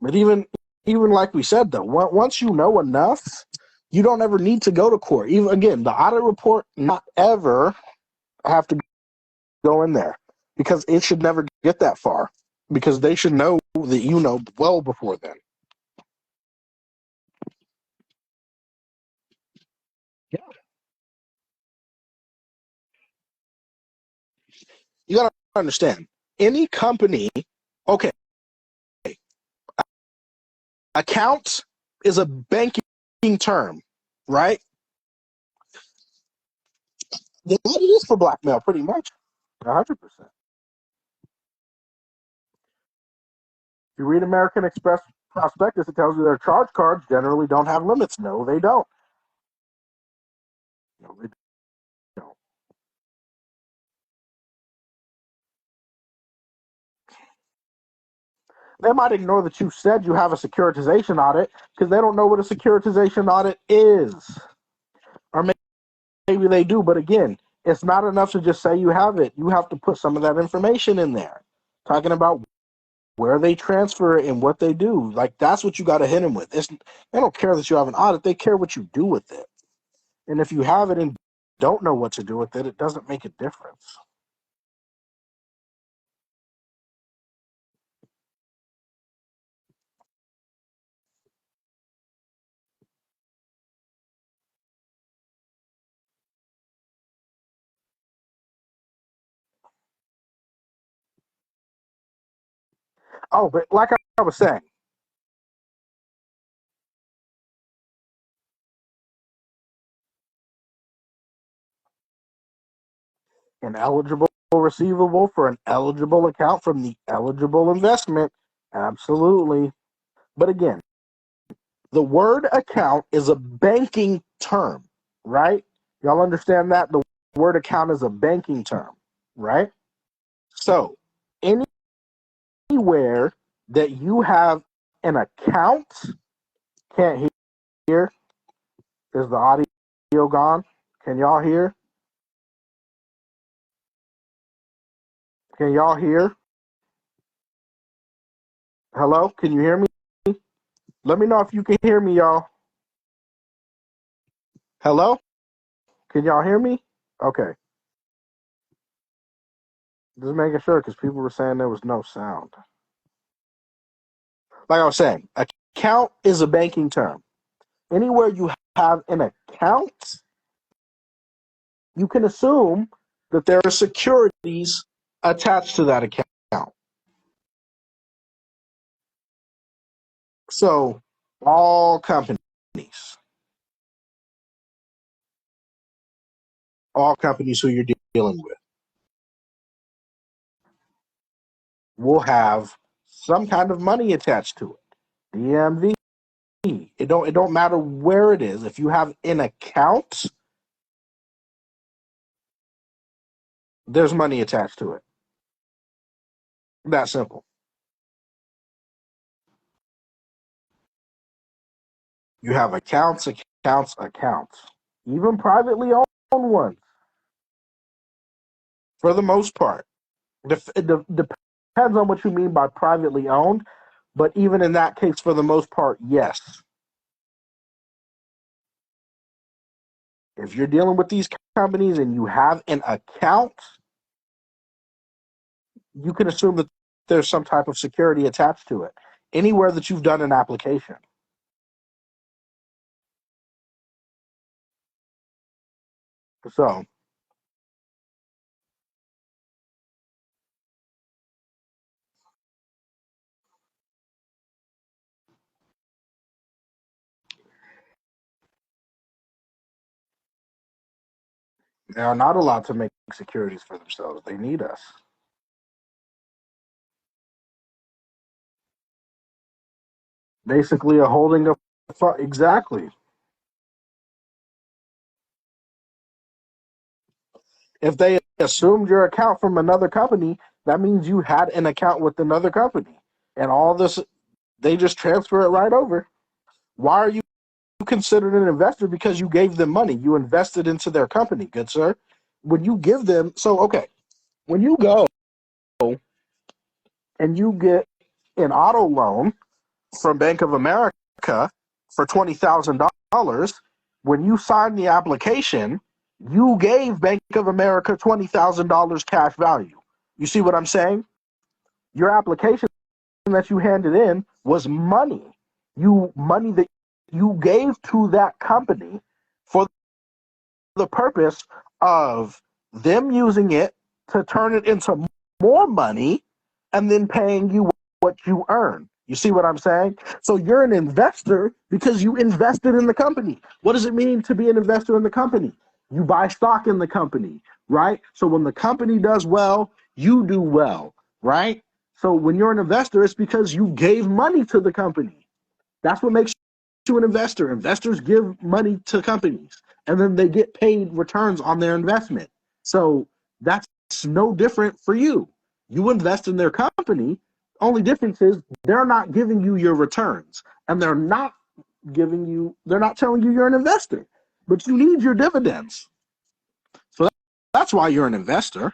But even like we said though, once you know enough, you don't ever need to go to court. Even again, the audit report not ever have to go in there because it should never get that far because they should know that you know well before then. Yeah. You got to understand any company, okay, account is a banking term, right? What it is for blackmail, pretty much. 100%. If you read American Express prospectus, it tells you their charge cards generally don't have limits. No, they don't. No, they don't. They might ignore that you said you have a securitization audit because they don't know what a securitization audit is. Or maybe they do, but again, it's not enough to just say you have it. You have to put some of that information in there, talking about where they transfer it and what they do. Like that's what you got to hit them with. They don't care that you have an audit; they care what you do with it. And if you have it and don't know what to do with it, it doesn't make a difference. Oh, but like I was saying, an eligible receivable for an eligible account from the eligible investment. Absolutely. But again, the word account is a banking term, right? Y'all understand that? The word account is a banking term, right? So, anywhere that you have an account, can't hear, is the audio gone? Can y'all hear? Can y'all hear? Hello? Can you hear me? Let me know if you can hear me, y'all. Hello? Can y'all hear me? Okay. Just making sure because people were saying there was no sound. Like I was saying, account is a banking term. Anywhere you have an account, you can assume that there are securities attached to that account. So, all companies, who you're dealing with will have some kind of money attached to it. DMV. It don't matter where it is. If you have an account, there's money attached to it. That simple. You have accounts. Even privately owned ones, for the most part. It depends on what you mean by privately owned, but even in that case, for the most part, yes. If you're dealing with these companies and you have an account, you can assume that there's some type of security attached to it anywhere that you've done an application. So, they are not allowed to make securities for themselves. They need us. Basically, a holding of exactly. If they assumed your account from another company, that means you had an account with another company, and all this they just transfer it right over. Why are you considered an investor? Because you gave them money. You invested into their company, good sir. When you give them, so okay, when you go and you get an auto loan, from Bank of America for $20,000, when you signed the application, you gave Bank of America $20,000 cash value. You see what I'm saying? Your application that you handed in was money. Money that you gave to that company for the purpose of them using it to turn it into more money and then paying you what you earn. You see what I'm saying? So you're an investor because you invested in the company. What does it mean to be an investor in the company? You buy stock in the company, right? So when the company does well, you do well, right? So when you're an investor, it's because you gave money to the company. That's what makes you an investor. Investors give money to companies and then they get paid returns on their investment. So that's no different for you. You invest in their company. Only difference is they're not giving you your returns and they're not telling you you're an investor, but you need your dividends. So that's why you're an investor.